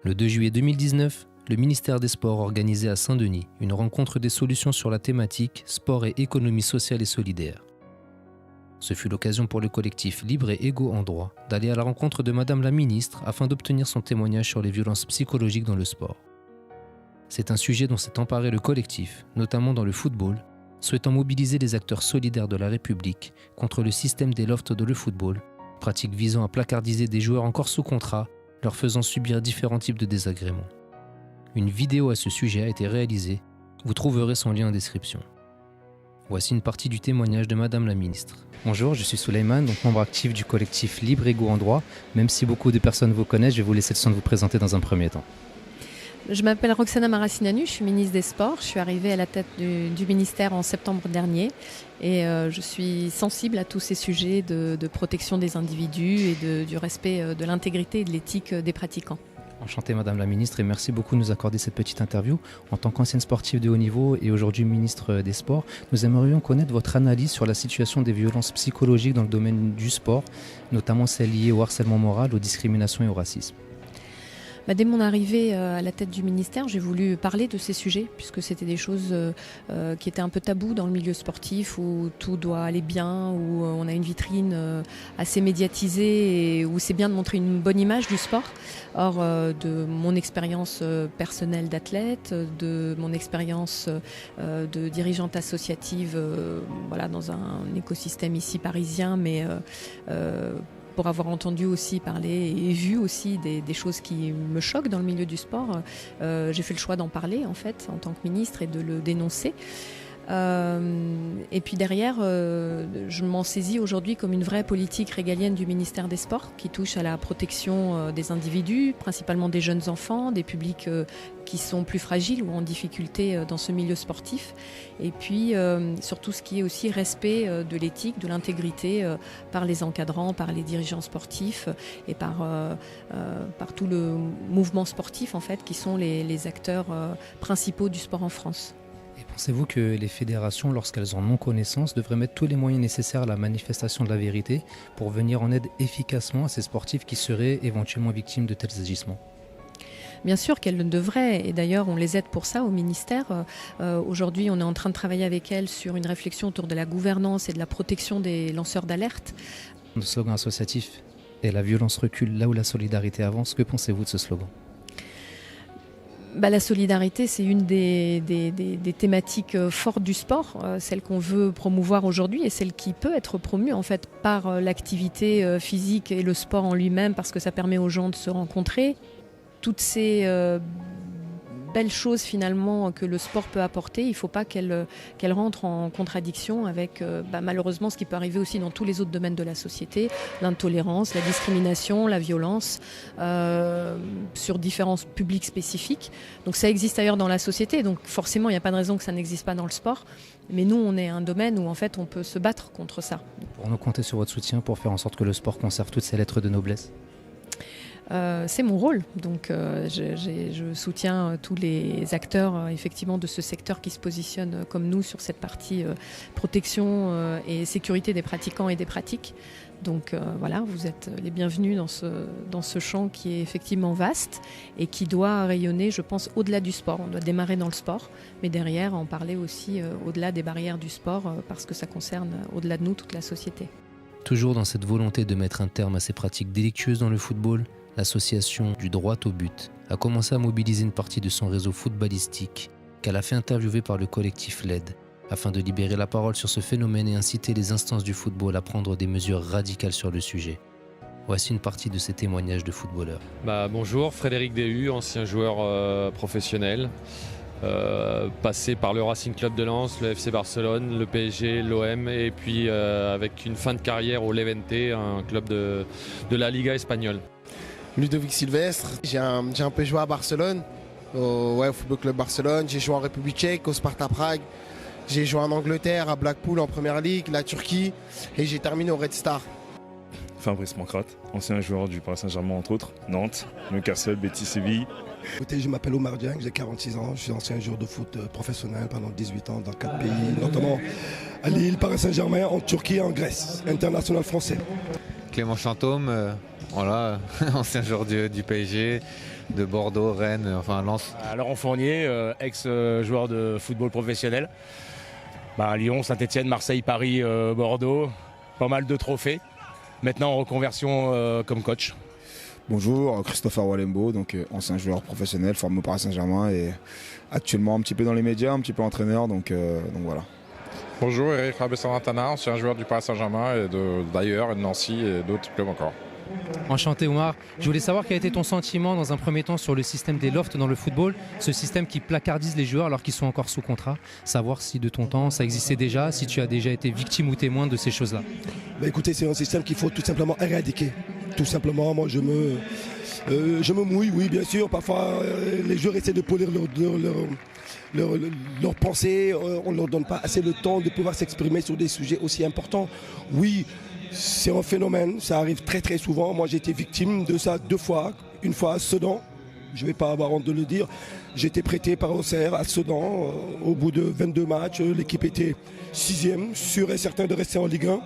Le 2 juillet 2019, le ministère des Sports organisait à Saint-Denis une rencontre des solutions sur la thématique sport et économie sociale et solidaire. Ce fut l'occasion pour le collectif Libre et Égaux en droit d'aller à la rencontre de Madame la Ministre afin d'obtenir son témoignage sur les violences psychologiques dans le sport. C'est un sujet dont s'est emparé le collectif, notamment dans le football, souhaitant mobiliser les acteurs solidaires de la République contre le système des lofts de le football, pratique visant à placardiser des joueurs encore sous contrat, leur faisant subir différents types de désagréments. Une vidéo à ce sujet a été réalisée, vous trouverez son lien en description. Voici une partie du témoignage de Madame la Ministre. Bonjour, je suis Souleymane, donc membre actif du collectif Libre et Égaux en droit. Même si beaucoup de personnes vous connaissent, je vais vous laisser le soin de vous présenter dans un premier temps. Je m'appelle Roxana Maracineanu, je suis ministre des Sports. Je suis arrivée à la tête du ministère en septembre dernier et je suis sensible à tous ces sujets de protection des individus et du respect de l'intégrité et de l'éthique des pratiquants. Enchanté Madame la Ministre et merci beaucoup de nous accorder cette petite interview. En tant qu'ancienne sportive de haut niveau et aujourd'hui ministre des Sports, nous aimerions connaître votre analyse sur la situation des violences psychologiques dans le domaine du sport, notamment celles liées au harcèlement moral, aux discriminations et au racisme. Dès mon arrivée à la tête du ministère, j'ai voulu parler de ces sujets puisque c'était des choses qui étaient un peu tabous dans le milieu sportif où tout doit aller bien, où on a une vitrine assez médiatisée et où c'est bien de montrer une bonne image du sport. Or, de mon expérience personnelle d'athlète, de mon expérience de dirigeante associative dans un écosystème ici parisien, mais pour avoir entendu aussi parler et vu aussi des choses qui me choquent dans le milieu du sport, j'ai fait le choix d'en parler en fait en tant que ministre et de le dénoncer. Et puis derrière, je m'en saisis aujourd'hui comme une vraie politique régalienne du ministère des Sports qui touche à la protection des individus, principalement des jeunes enfants, des publics qui sont plus fragiles ou en difficulté dans ce milieu sportif. Et puis surtout ce qui est aussi respect de l'éthique, de l'intégrité par les encadrants, par les dirigeants sportifs et par tout le mouvement sportif en fait, qui sont les acteurs principaux du sport en France. Et pensez-vous que les fédérations, lorsqu'elles en ont connaissance, devraient mettre tous les moyens nécessaires à la manifestation de la vérité pour venir en aide efficacement à ces sportifs qui seraient éventuellement victimes de tels agissements ? Bien sûr qu'elles le devraient, et d'ailleurs on les aide pour ça au ministère. Aujourd'hui on est en train de travailler avec elles sur une réflexion autour de la gouvernance et de la protection des lanceurs d'alerte. Le slogan associatif est « La violence recule là où la solidarité avance ». Que pensez-vous de ce slogan ? La solidarité, c'est une des thématiques fortes du sport, celle qu'on veut promouvoir aujourd'hui et celle qui peut être promue en fait par l'activité physique et le sport en lui-même parce que ça permet aux gens de se rencontrer. Toutes ces belles choses finalement que le sport peut apporter, il ne faut pas qu'elles rentrent en contradiction avec malheureusement ce qui peut arriver aussi dans tous les autres domaines de la société, l'intolérance, la discrimination, la violence sur différents publics spécifiques. Donc ça existe ailleurs dans la société, donc forcément il n'y a pas de raison que ça n'existe pas dans le sport. Mais nous, on est un domaine où en fait on peut se battre contre ça. Pour compter sur votre soutien pour faire en sorte que le sport conserve toutes ses lettres de noblesse. C'est mon rôle, donc je soutiens tous les acteurs effectivement de ce secteur qui se positionnent comme nous sur cette partie protection et sécurité des pratiquants et des pratiques. Donc voilà, vous êtes les bienvenus dans ce champ qui est effectivement vaste et qui doit rayonner, je pense, au-delà du sport. On doit démarrer dans le sport, mais derrière en parler aussi au-delà des barrières du sport parce que ça concerne au-delà de nous toute la société. Toujours dans cette volonté de mettre un terme à ces pratiques délictueuses dans le football, l'association du droit au but a commencé à mobiliser une partie de son réseau footballistique qu'elle a fait interviewer par le collectif LED afin de libérer la parole sur ce phénomène et inciter les instances du football à prendre des mesures radicales sur le sujet. Voici une partie de ces témoignages de footballeurs. Bonjour, Frédéric Déhu, ancien joueur professionnel, passé par le Racing Club de Lens, le FC Barcelone, le PSG, l'OM et puis avec une fin de carrière au Levante, un club de la Liga espagnole. Ludovic Sylvestre, j'ai un peu joué à Barcelone, au Football Club Barcelone, j'ai joué en République tchèque, au Sparta Prague, j'ai joué en Angleterre, à Blackpool en Première Ligue, la Turquie et j'ai terminé au Red Star. Fabrice Mancrate, ancien joueur du Paris Saint-Germain entre autres, Nantes, Newcastle, Betis, Séville. Écoutez, je m'appelle Omar Dieng, j'ai 46 ans, je suis ancien joueur de foot professionnel pendant 18 ans dans 4 pays, notamment à Lille, Paris Saint-Germain, en Turquie et en Grèce, international français. Clément Chantôme, voilà, ancien joueur du PSG, de Bordeaux, Rennes, enfin Lens. Laurent Fournier, ex-joueur de football professionnel. Lyon, Saint-Etienne, Marseille, Paris, Bordeaux, pas mal de trophées. Maintenant en reconversion comme coach. Bonjour, Christopher Walembo, donc ancien joueur professionnel formé au Paris Saint-Germain et actuellement un petit peu dans les médias, un petit peu entraîneur, donc voilà. Bonjour, Eric Rabessarantana, ancien joueur du Paris Saint-Germain et d'ailleurs, de Nancy et d'autres clubs encore. Enchanté Oumar, je voulais savoir quel était ton sentiment dans un premier temps sur le système des lofts dans le football, ce système qui placardise les joueurs alors qu'ils sont encore sous contrat, savoir si de ton temps ça existait déjà, si tu as déjà été victime ou témoin de ces choses-là. Écoutez, c'est un système qu'il faut tout simplement éradiquer. Tout simplement, moi je me mouille, oui bien sûr, parfois les joueurs essaient de polir leurs pensées, on ne leur donne pas assez le temps de pouvoir s'exprimer sur des sujets aussi importants. Oui, c'est un phénomène, ça arrive très très souvent. Moi j'ai été victime de ça 2 fois. Une fois à Sedan, je ne vais pas avoir honte de le dire. J'ai été prêté par Auxerre à Sedan. Au bout de 22 matchs, l'équipe était 6e, sûr et certain de rester en Ligue 1.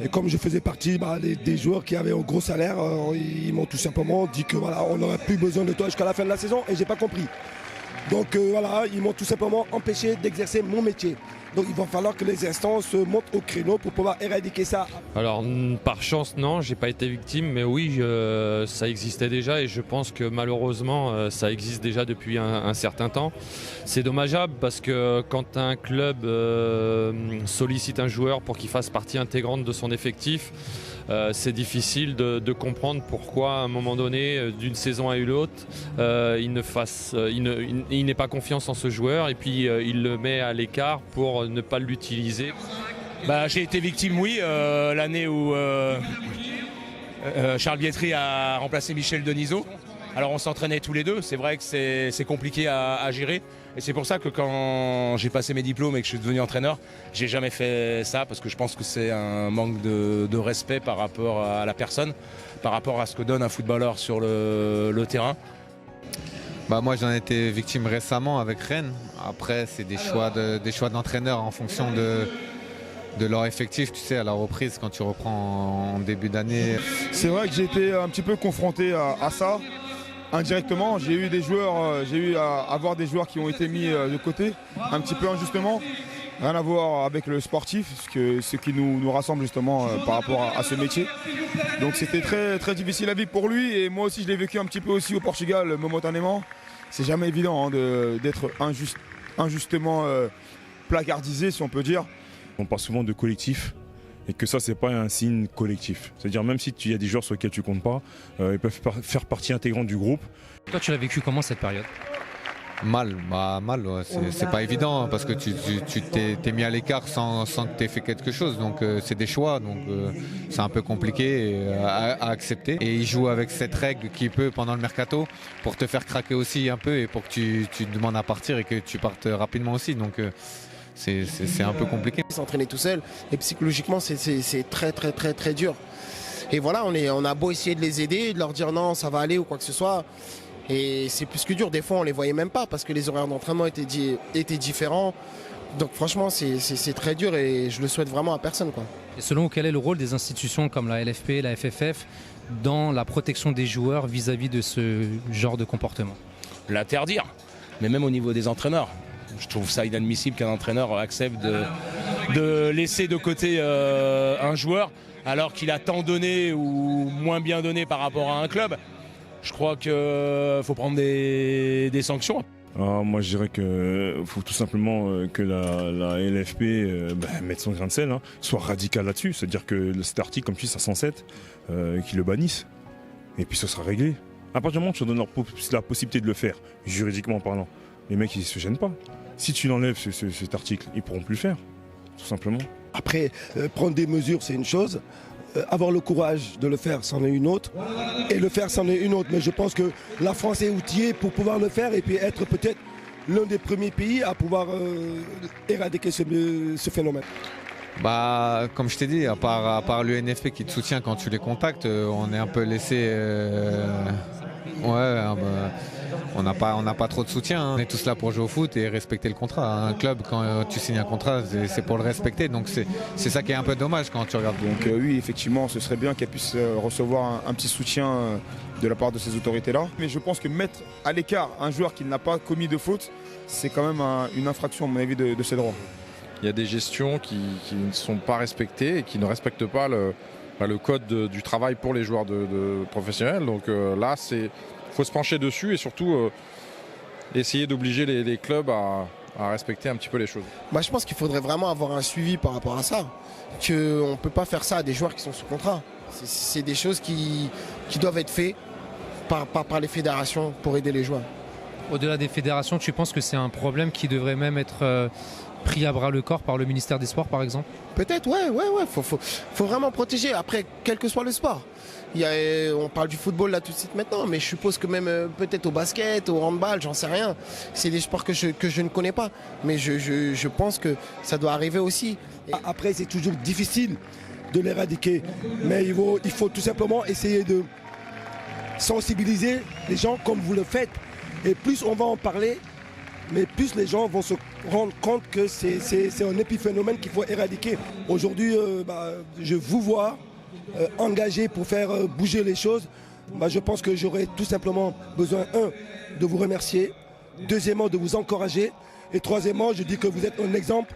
Et comme je faisais partie des joueurs qui avaient un gros salaire, ils m'ont tout simplement dit que voilà, on n'aurait plus besoin de toi jusqu'à la fin de la saison et j'ai pas compris. Donc voilà, ils m'ont tout simplement empêché d'exercer mon métier. Donc il va falloir que les instances montent au créneau pour pouvoir éradiquer ça. Alors par chance non, j'ai pas été victime, mais oui, ça existait déjà et je pense que malheureusement ça existe déjà depuis un certain temps. C'est dommageable parce que quand un club sollicite un joueur pour qu'il fasse partie intégrante de son effectif, c'est difficile de comprendre pourquoi à un moment donné, d'une saison à une autre, il n'ait pas confiance en ce joueur et puis il le met à l'écart pour ne pas l'utiliser. J'ai été victime, oui, l'année où Charles Bietri a remplacé Michel Denisot. Alors on s'entraînait tous les deux, c'est vrai que c'est compliqué à gérer. Et c'est pour ça que quand j'ai passé mes diplômes et que je suis devenu entraîneur, j'ai jamais fait ça parce que je pense que c'est un manque de respect par rapport à la personne, par rapport à ce que donne un footballeur sur le terrain. Moi j'en ai été victime récemment avec Rennes. Après c'est des choix d'entraîneurs en fonction de leur effectif, tu sais, à la reprise quand tu reprends en début d'année. C'est vrai que j'ai été un petit peu confronté à ça. Indirectement, j'ai eu à voir des joueurs qui ont été mis de côté, un petit peu injustement. Rien à voir avec le sportif, ce qui nous rassemble justement par rapport à ce métier. Donc c'était très, très difficile à vivre pour lui et moi aussi je l'ai vécu un petit peu aussi au Portugal momentanément. C'est jamais évident d'être injustement placardisé si on peut dire. On parle souvent de collectif et que ça c'est pas un signe collectif. C'est-à-dire même si il y a des joueurs sur lesquels tu comptes pas, ils peuvent faire partie intégrante du groupe. Toi tu l'as vécu comment cette période ? Mal, ouais. C'est pas évident parce que tu t'es mis à l'écart sans que tu aies fait quelque chose, donc c'est des choix, donc c'est un peu compliqué à accepter. Et il joue avec cette règle qui peut pendant le mercato pour te faire craquer aussi un peu et pour que tu demandes à partir et que tu partes rapidement aussi, donc c'est un peu compliqué. S'entraîner tout seul et psychologiquement c'est très très très très dur. Et voilà, on a beau essayer de les aider, de leur dire non ça va aller ou quoi que ce soit. Et c'est plus que dur, des fois on les voyait même pas parce que les horaires d'entraînement étaient différents. Donc franchement c'est très dur et je le souhaite vraiment à personne, quoi. Et selon vous, quel est le rôle des institutions comme la LFP, la FFF dans la protection des joueurs vis-à-vis de ce genre de comportement ? L'interdire, mais même au niveau des entraîneurs. Je trouve ça inadmissible qu'un entraîneur accepte de laisser de côté un joueur alors qu'il a tant donné ou moins bien donné par rapport à un club. Je crois qu'il faut prendre des sanctions. Moi je dirais qu'il faut tout simplement que la LFP mette son grain de sel, soit radical là-dessus. C'est-à-dire que cet article, comme tu dis, 507, qu'ils le bannissent. Et puis ce sera réglé. À partir du moment où tu leur donnes la possibilité de le faire, juridiquement parlant, les mecs ils ne se gênent pas. Si tu l'enlèves cet article, ils ne pourront plus le faire, tout simplement. Après, prendre des mesures c'est une chose. Avoir le courage de le faire, c'en est une autre. Et le faire, c'en est une autre. Mais je pense que la France est outillée pour pouvoir le faire et puis être peut-être l'un des premiers pays à pouvoir éradiquer ce phénomène. Comme je t'ai dit, à part l'UNFP qui te soutient quand tu les contactes, on est un peu laissé... on n'a pas trop de soutien. Hein. On est tous là pour jouer au foot et respecter le contrat. Un club, quand tu signes un contrat, c'est pour le respecter. Donc c'est ça qui est un peu dommage quand tu regardes. Donc oui, effectivement, ce serait bien qu'elle puisse recevoir un petit soutien de la part de ces autorités-là. Mais je pense que mettre à l'écart un joueur qui n'a pas commis de faute, c'est quand même une infraction, à mon avis, de ses droits. Il y a des gestions qui ne sont pas respectées et qui ne respectent pas le code du travail pour les joueurs de professionnels. Donc là, il faut se pencher dessus et surtout essayer d'obliger les clubs à respecter un petit peu les choses. Je pense qu'il faudrait vraiment avoir un suivi par rapport à ça. Qu'on ne peut pas faire ça à des joueurs qui sont sous contrat. C'est des choses qui doivent être faites par les fédérations pour aider les joueurs. Au-delà des fédérations, tu penses que c'est un problème qui devrait même être pris à bras le corps par le ministère des Sports, par exemple? Peut-être, ouais. Faut vraiment protéger. Après, quel que soit le sport. On parle du football là tout de suite maintenant, mais je suppose que même peut-être au basket, au handball, j'en sais rien. C'est des sports que je ne connais pas. Mais je pense que ça doit arriver aussi. Après, c'est toujours difficile de l'éradiquer. Mais il faut tout simplement essayer de sensibiliser les gens comme vous le faites. Et plus on va en parler, mais plus les gens vont se rendre compte que c'est un épiphénomène qu'il faut éradiquer. Aujourd'hui, je vous vois engagé pour faire bouger les choses. Je pense que j'aurais tout simplement besoin, de vous remercier, deuxièmement, de vous encourager, et troisièmement, je dis que vous êtes un exemple